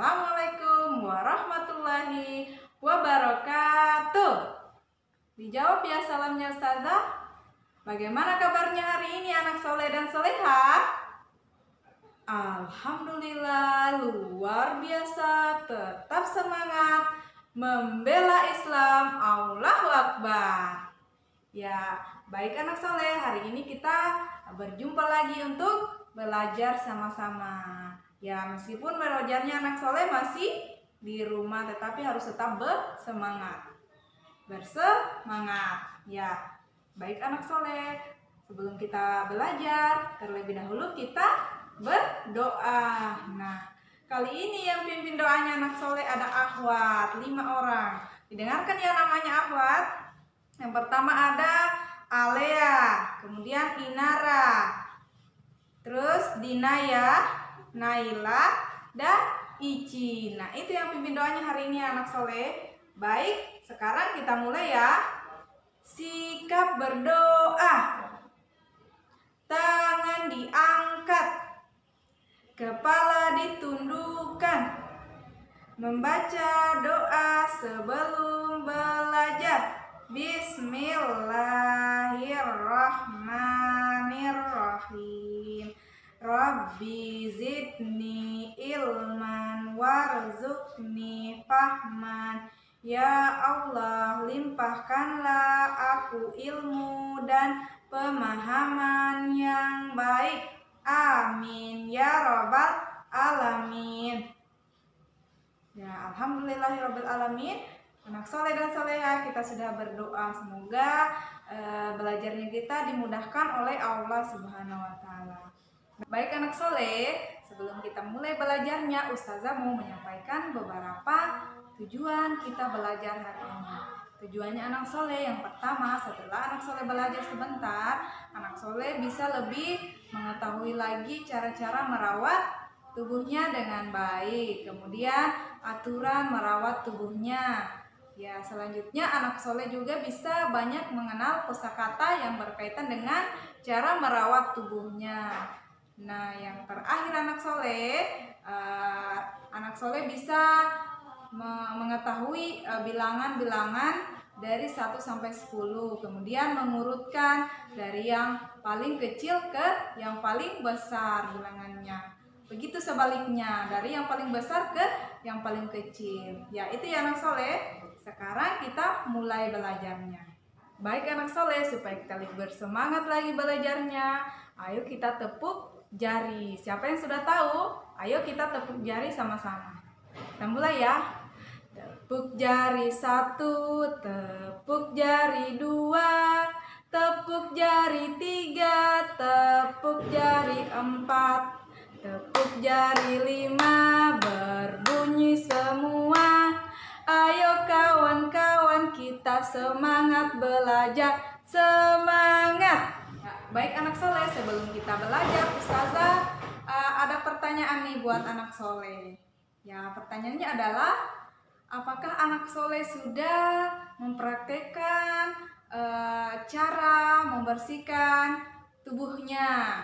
Assalamualaikum warahmatullahi wabarakatuh. Dijawab ya salamnya Ustazah. Bagaimana kabarnya hari ini anak soleh dan solehah? Alhamdulillah luar biasa, tetap semangat membela Islam. Allahu Akbar. Ya, baik anak soleh, hari ini kita berjumpa lagi untuk belajar sama-sama. Ya, meskipun belajarnya anak soleh masih di rumah, tetapi harus tetap bersemangat. Bersemangat. Ya, baik anak soleh, sebelum kita belajar, terlebih dahulu kita berdoa. Nah, kali ini yang pimpin doanya anak soleh ada akhwat, 5 orang. Didengarkan ya namanya akhwat. Yang pertama ada Alea, kemudian Inara, terus Dinaya, Naila, dan Ici. Nah, itu yang pimpin doanya hari ini anak soleh. Baik, sekarang kita mulai ya. Sikap berdoa. Tangan diangkat, kepala ditundukkan. Membaca doa sebelum belajar. Bismillahirrahmanirrahim. Rabbi zidni ilman warzuqni fahman. Ya Allah, limpahkanlah aku ilmu dan pemahaman yang baik. Amin ya rabbal alamin. Ya, alhamdulillahirabbil alamin. Anak soleh dan soleha, kita sudah berdoa semoga belajarnya kita dimudahkan oleh Allah Subhanahu wa taala. Baik anak soleh, sebelum kita mulai belajarnya, Ustazah mau menyampaikan beberapa tujuan kita belajar hari ini. Tujuannya anak soleh yang pertama, setelah anak soleh belajar sebentar, anak soleh bisa lebih mengetahui lagi cara-cara merawat tubuhnya dengan baik. Kemudian aturan merawat tubuhnya. Ya, selanjutnya anak soleh juga bisa banyak mengenal kosakata yang berkaitan dengan cara merawat tubuhnya. Nah, yang terakhir anak soleh bisa mengetahui bilangan-bilangan dari 1 sampai 10, kemudian mengurutkan dari yang paling kecil ke yang paling besar bilangannya. Begitu sebaliknya, dari yang paling besar ke yang paling kecil. Ya, itu ya anak soleh. Sekarang kita mulai belajarnya. Baik anak soleh, supaya kita lebih bersemangat lagi belajarnya, ayo kita tepuk jari. Siapa yang sudah tahu? Ayo kita tepuk jari sama-sama. Kita mulai ya. Tepuk jari 1, tepuk jari 2, tepuk jari 3, tepuk jari 4, tepuk jari 5, berbunyi semua. Ayo kawan-kawan, kita semangat belajar, semangat. Baik anak soleh, sebelum kita belajar, Ustazah ada pertanyaan nih buat anak soleh. Ya, pertanyaannya adalah, apakah anak soleh sudah mempraktekkan cara membersihkan tubuhnya?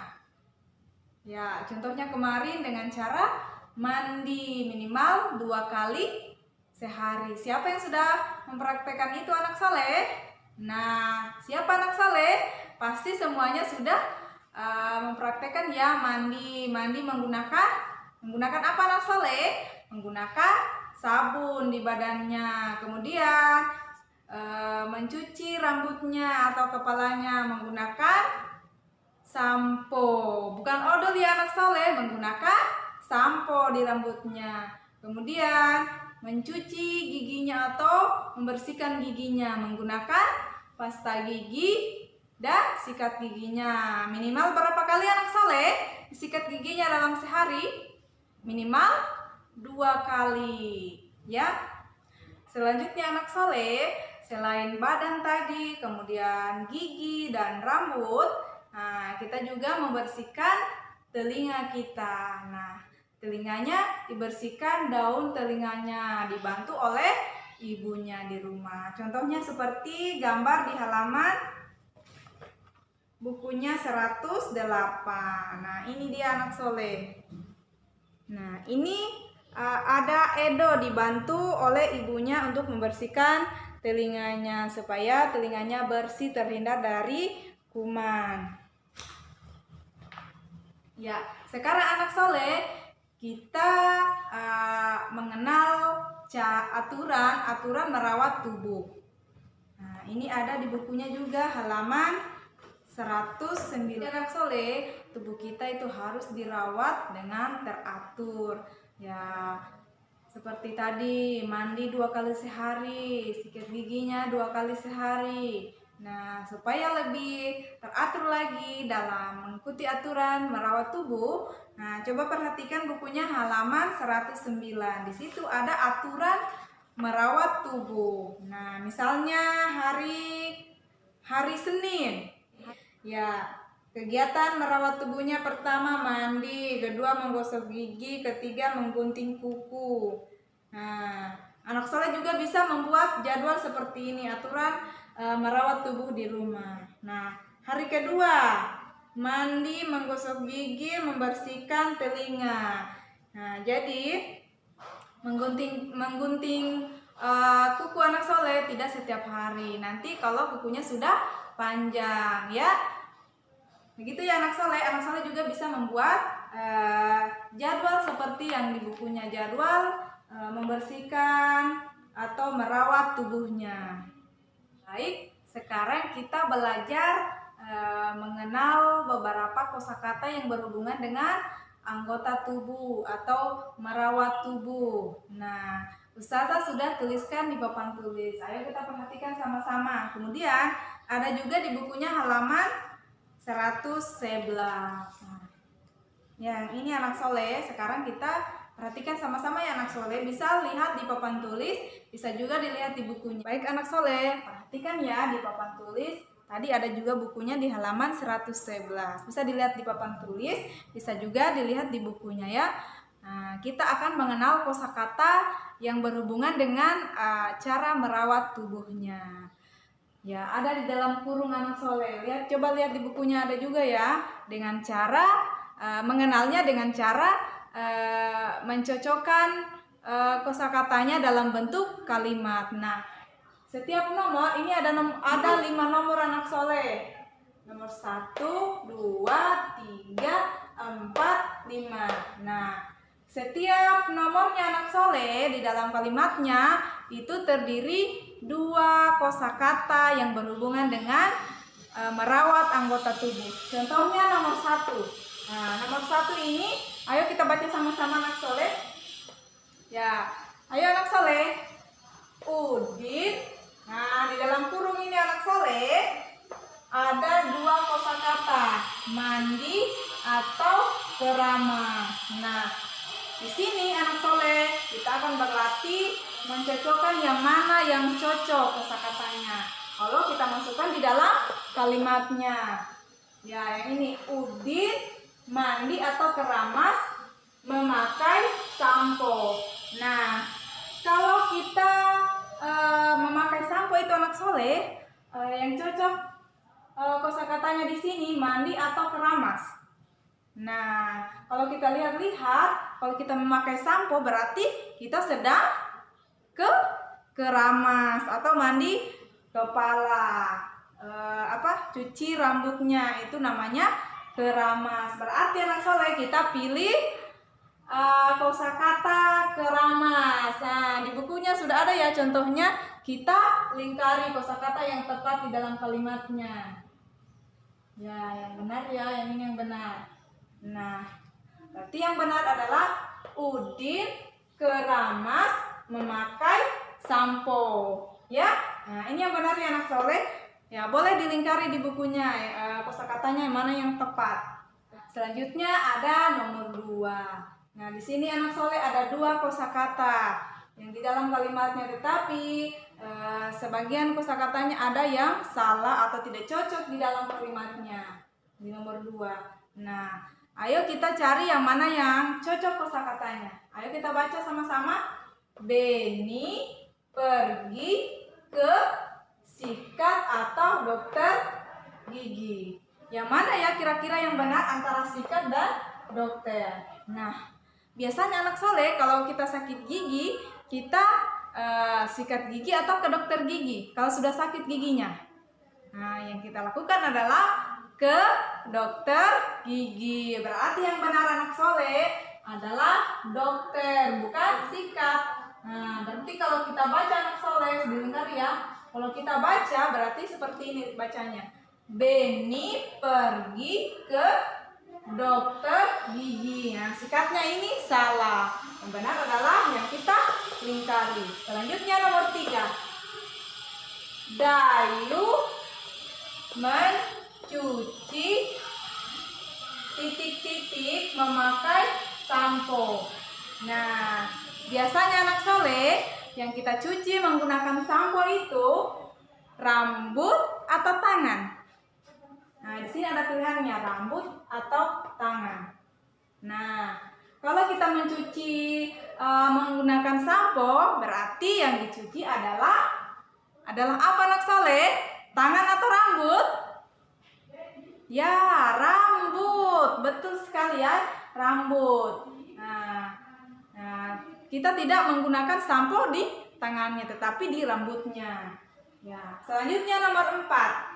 Ya, contohnya kemarin dengan cara mandi minimal 2 kali sehari. Siapa yang sudah mempraktekkan itu anak soleh? Nah, siapa anak soleh? Pasti semuanya sudah mempraktekkan ya mandi menggunakan apa anak soleh? Menggunakan sabun di badannya. Kemudian mencuci rambutnya atau kepalanya menggunakan sampo. Bukan odol ya anak soleh, menggunakan sampo di rambutnya. Kemudian mencuci giginya atau membersihkan giginya menggunakan pasta gigi dan sikat giginya. Minimal berapa kali anak soleh sikat giginya dalam sehari? Minimal 2 kali ya. Selanjutnya anak soleh, selain badan tadi, kemudian gigi dan rambut, nah kita juga membersihkan telinga kita. Nah, telinganya dibersihkan, daun telinganya dibantu oleh ibunya di rumah. Contohnya seperti gambar di halaman bukunya 108. Nah, ini dia anak soleh. Nah, ini ada Edo dibantu oleh ibunya untuk membersihkan telinganya supaya telinganya bersih, terhindar dari kuman. Ya, sekarang anak soleh kita mengenal aturan merawat tubuh. Nah, ini ada di bukunya juga halaman 109. Anak soleh, tubuh kita itu harus dirawat dengan teratur. Ya, seperti tadi mandi 2 kali sehari, sikat giginya 2 kali sehari. Nah, supaya lebih teratur lagi dalam mengikuti aturan merawat tubuh, nah coba perhatikan bukunya halaman 109. Di situ ada aturan merawat tubuh. Nah, misalnya hari Senin. Ya, kegiatan merawat tubuhnya pertama mandi, kedua menggosok gigi, ketiga menggunting kuku. Nah, anak soleh juga bisa membuat jadwal seperti ini, aturan merawat tubuh di rumah. Nah, hari kedua mandi, menggosok gigi, membersihkan telinga. Nah, jadi menggunting kuku anak soleh tidak setiap hari. Nanti kalau kukunya sudah panjang, ya. Begitu ya anak soleh. Anak soleh juga bisa membuat jadwal seperti yang di bukunya, jadwal membersihkan atau merawat tubuhnya. Baik, sekarang kita belajar mengenal beberapa kosakata yang berhubungan dengan anggota tubuh atau merawat tubuh. Nah, Ustazah sudah tuliskan di papan tulis. Ayo kita perhatikan sama-sama. Kemudian ada juga di bukunya halaman 111. Nah, yang ini anak soleh. Sekarang kita perhatikan sama-sama ya anak soleh. Bisa lihat di papan tulis, bisa juga dilihat di bukunya. Baik anak soleh, perhatikan ya di papan tulis. Tadi ada juga bukunya di halaman 111. Bisa dilihat di papan tulis, bisa juga dilihat di bukunya ya. Nah, kita akan mengenal kosakata yang berhubungan dengan cara merawat tubuhnya. Ya, ada di dalam kurung anak soleh. Coba lihat di bukunya ada juga ya. Dengan cara mengenalnya dengan cara mencocokkan kosakatanya dalam bentuk kalimat. Nah, setiap nomor ini ada 5 nomor anak soleh. Nomor 1, 2, 3, 4, 5. Nah, setiap nomornya anak soleh di dalam kalimatnya itu terdiri 2 kosakata yang berhubungan dengan merawat anggota tubuh. Contohnya nomor 1. Nah, nomor 1 ini, ayo kita baca sama-sama anak soleh. Ya, ayo anak soleh. Udin. Nah, di dalam kurung ini anak soleh ada 2 kosakata, mandi atau keramas. Nah, di sini anak soleh kita akan berlatih mencocokkan yang mana yang cocok kosakatanya. Kalau kita masukkan di dalam kalimatnya. Ya, yang ini Udin mandi atau keramas, memakai sampo. Nah, kalau kita memakai sampo itu anak soleh, yang cocok kosakatanya di sini mandi atau keramas. Nah, kalau kita lihat-lihat, kalau kita memakai sampo berarti kita sedang keramas atau mandi kepala. Cuci rambutnya itu namanya keramas. Berarti anak soleh kita pilih kosakata keramas. Nah, di bukunya sudah ada ya contohnya. Kita lingkari kosakata yang tepat di dalam kalimatnya. Ya, yang benar ya, yang ini yang benar. Nah, berarti yang benar adalah Udin keramas memakai sampo. Ya, nah ini yang benar ya anak soleh. Ya, boleh dilingkari di bukunya kosakatanya yang mana yang tepat. Selanjutnya ada nomor 2. Nah, di sini anak soleh ada 2 kosakata yang di dalam kalimatnya, tetapi sebagian kosakatanya ada yang salah atau tidak cocok di dalam kalimatnya di nomor 2. Nah, ayo kita cari yang mana yang cocok kosakatanya. Ayo kita baca sama-sama. Beni pergi ke sikat atau dokter gigi. Yang mana ya kira-kira yang benar antara sikat dan dokter? Nah, Biasanya anak soleh kalau kita sakit gigi, kita sikat gigi atau ke dokter gigi kalau sudah sakit giginya. Nah, yang kita lakukan adalah ke dokter gigi. Berarti yang benar anak soleh adalah dokter, bukan sikat. Nah, berarti kalau kita baca anak soleh, dengar ya. Kalau kita baca berarti seperti ini bacanya. Beni pergi ke dokter gigi. Nah, sikatnya ini salah. Yang benar adalah yang kita lingkari. Selanjutnya nomor 3. Dayu mencuci titik-titik memakai sampo. Nah, biasanya anak soleh yang kita cuci menggunakan sampo itu rambut atau tangan. Nah, di sini ada pilihannya rambut atau tangan. Nah, kalau kita mencuci menggunakan sampo, berarti yang dicuci adalah apa anak soleh? Tangan atau rambut? Ya, rambut. Betul sekali ya, rambut. Nah, kita tidak menggunakan sampo di tangannya, tetapi di rambutnya. Ya, selanjutnya nomor 4.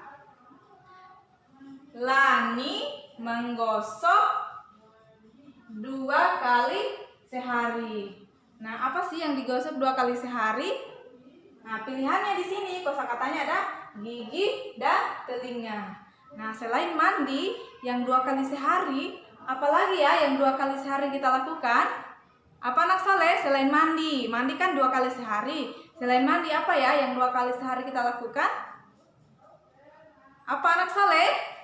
Lani menggosok 2 kali sehari. Nah, apa sih yang digosok 2 kali sehari? Nah, pilihannya di sini kosakatanya ada gigi dan telinga. Nah, selain mandi yang 2 kali sehari, apalagi ya yang 2 kali sehari kita lakukan? Apa anak soleh? Selain mandi, mandi kan 2 kali sehari. Selain mandi apa ya yang 2 kali sehari kita lakukan? Apa anak soleh?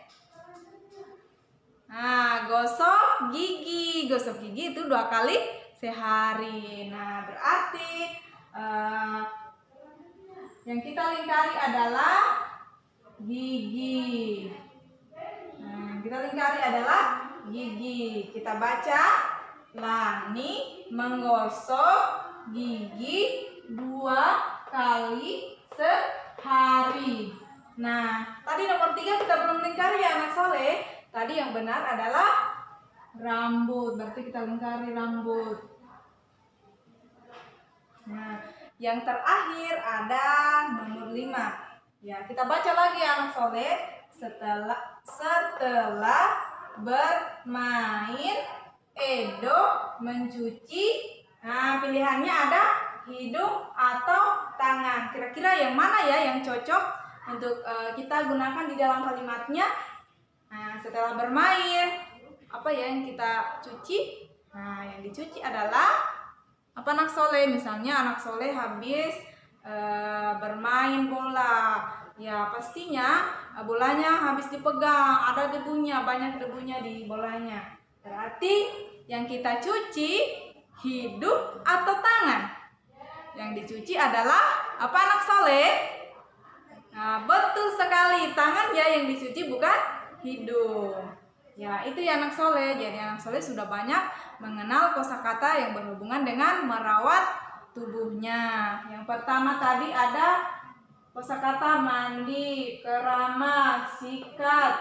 Nah, gosok gigi. Gosok gigi itu 2 kali sehari. Nah, berarti yang kita lingkari adalah gigi. Nah, kita lingkari adalah gigi. Kita baca, Lani menggosok gigi 2 kali sehari. Nah, tadi nomor 3 kita belum lingkari ya anak soleh. Tadi yang benar adalah rambut. Berarti kita lingkari rambut. Nah, yang terakhir ada nomor 5. Ya, kita baca lagi ya anak soleh. Setelah bermain, Edo mencuci. Nah, pilihannya ada hidung atau tangan. Kira-kira yang mana ya yang cocok untuk kita gunakan di dalam kalimatnya? Nah, setelah bermain, apa ya yang kita cuci? Nah, yang dicuci adalah apa anak soleh? Misalnya anak soleh habis bermain bola. Ya, pastinya bolanya habis dipegang, ada debunya, banyak debunya di bolanya. Berarti yang kita cuci hidung atau tangan? Yang dicuci adalah apa anak soleh? Nah, betul sekali, tangan ya yang dicuci, bukan hidung. Ya, itu ya anak soleh. Jadi anak soleh sudah banyak mengenal kosakata yang berhubungan dengan merawat tubuhnya. Yang pertama tadi ada kosakata mandi, keramas, sikat,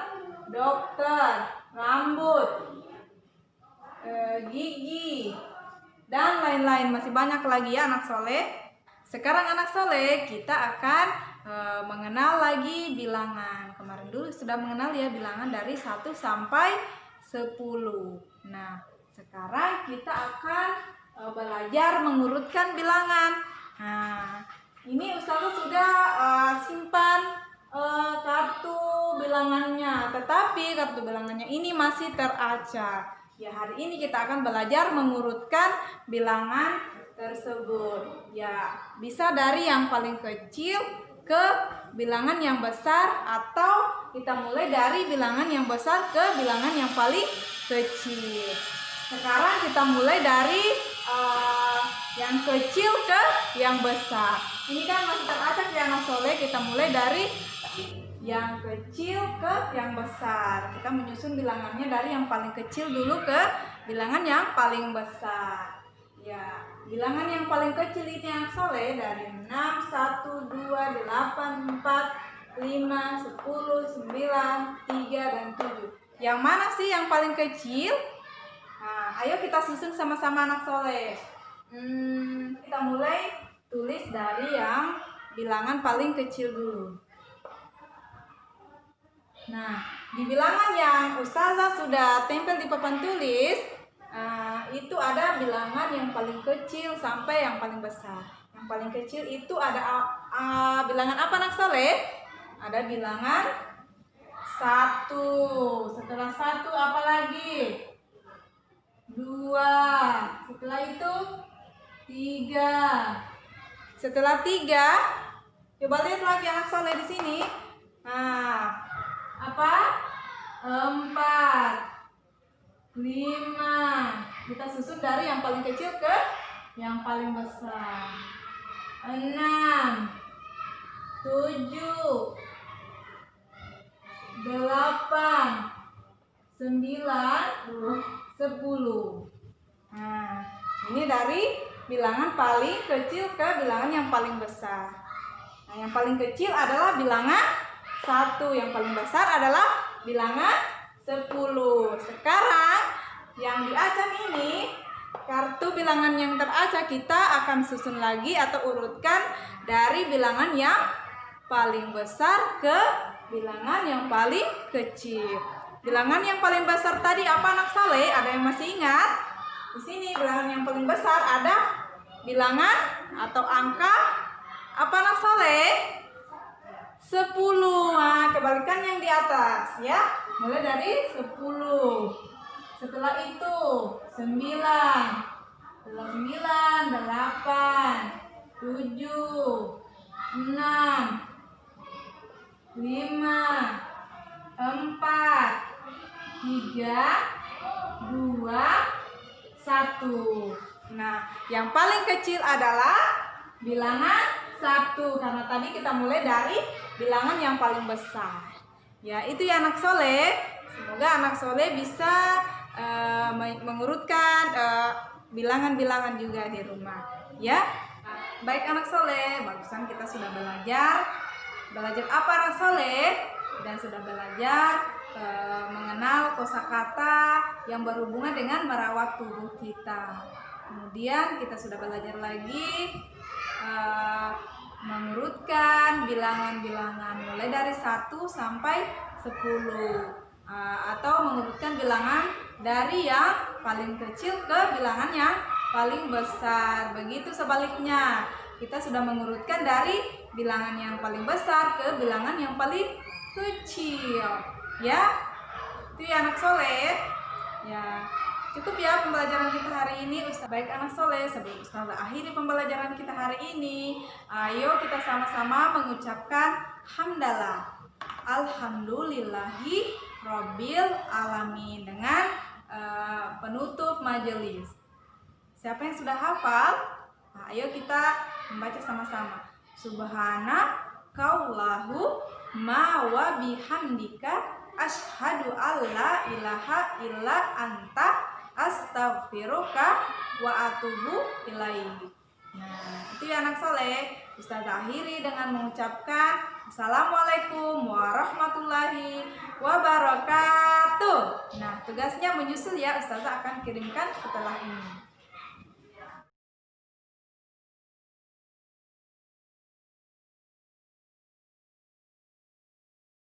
dokter, rambut, gigi, dan lain-lain. Masih banyak lagi ya anak soleh. Sekarang anak soleh kita akan mengenal lagi bilangan. Kemarin dulu sudah mengenal ya bilangan dari 1 sampai 10. Nah, sekarang kita akan belajar mengurutkan bilangan. Nah, ini Ustazah sudah simpan kartu bilangannya, tetapi kartu bilangannya ini masih teracak. Ya, hari ini kita akan belajar mengurutkan bilangan tersebut. Ya, bisa dari yang paling kecil ke bilangan yang besar, atau kita mulai dari bilangan yang besar ke bilangan yang paling kecil. Sekarang kita mulai dari yang kecil ke yang besar. Ini kan masih teracak ya anak soleh. Kita mulai dari yang kecil ke yang besar. Kita menyusun bilangannya dari yang paling kecil dulu ke bilangan yang paling besar. Ya, bilangan yang paling kecil ini anak soleh dari 6, 1, 2, 8, 4, 5, 10, 9, 3, dan 7. Yang mana sih yang paling kecil? Nah, Nah, ayo kita susun sama-sama anak soleh. Kita mulai tulis dari yang bilangan paling kecil dulu. Nah, di bilangan yang Ustazah sudah tempel di papan tulis, itu ada bilangan yang paling kecil sampai yang paling besar. Yang paling kecil itu ada bilangan apa anak soleh? Ada bilangan 1. Setelah 1 apa lagi? 2. Setelah itu 3. Setelah 3, coba lihat lagi anak soleh di sini. Nah, apa? 4, 5. Kita susun dari yang paling kecil ke yang paling besar. 6, 7, 8, 9, 10. Nah, ini dari bilangan paling kecil ke bilangan yang paling besar. Nah, yang paling kecil adalah bilangan 1, yang paling besar adalah bilangan 10. Sekarang yang diacak ini, kartu bilangan yang teracak kita akan susun lagi atau urutkan dari bilangan yang paling besar ke bilangan yang paling kecil. Bilangan yang paling besar tadi apa anak soleh? Ada yang masih ingat? Di sini bilangan yang paling besar ada bilangan atau angka apa anak soleh? 10. Nah, kebalikan yang di atas ya. Mulai dari 10. Setelah itu 9. Setelah 9, 8, 7, 6, 5, 4, 3, 2, 1. Nah, yang paling kecil adalah bilangan 1 karena tadi kita mulai dari bilangan yang paling besar. Ya, itu ya anak soleh. Semoga anak soleh bisa mengurutkan bilangan-bilangan juga di rumah. Ya, baik anak soleh. Barusan kita sudah belajar apa anak soleh dan sudah belajar mengenal kosakata yang berhubungan dengan merawat tubuh kita. Kemudian kita sudah belajar lagi mengurutkan bilangan-bilangan mulai dari 1 sampai 10 atau mengurutkan bilangan dari yang paling kecil ke bilangan yang paling besar. Begitu sebaliknya, kita sudah mengurutkan dari bilangan yang paling besar ke bilangan yang paling kecil. Ya, itu ya anak soleh. Ya, cukup ya pembelajaran kita hari ini. Baik anak soleh, sebelum Ustazah akhiri pembelajaran kita hari ini, ayo kita sama-sama mengucapkan hamdalah. Alhamdulillahi Rabbil Alamin dengan penutup majelis. Siapa yang sudah hafal? Nah, ayo kita membaca sama-sama. Subhanakallahumma wa bihamdika asyhadu alla ilaha illa anta astaghfiruka wa atubu ilaik. Nah, itu ya anak soleh. Ustazah akhiri dengan mengucapkan Assalamualaikum warahmatullahi wabarakatuh. Nah, tugasnya menyusul ya, Ustazah akan kirimkan setelah ini.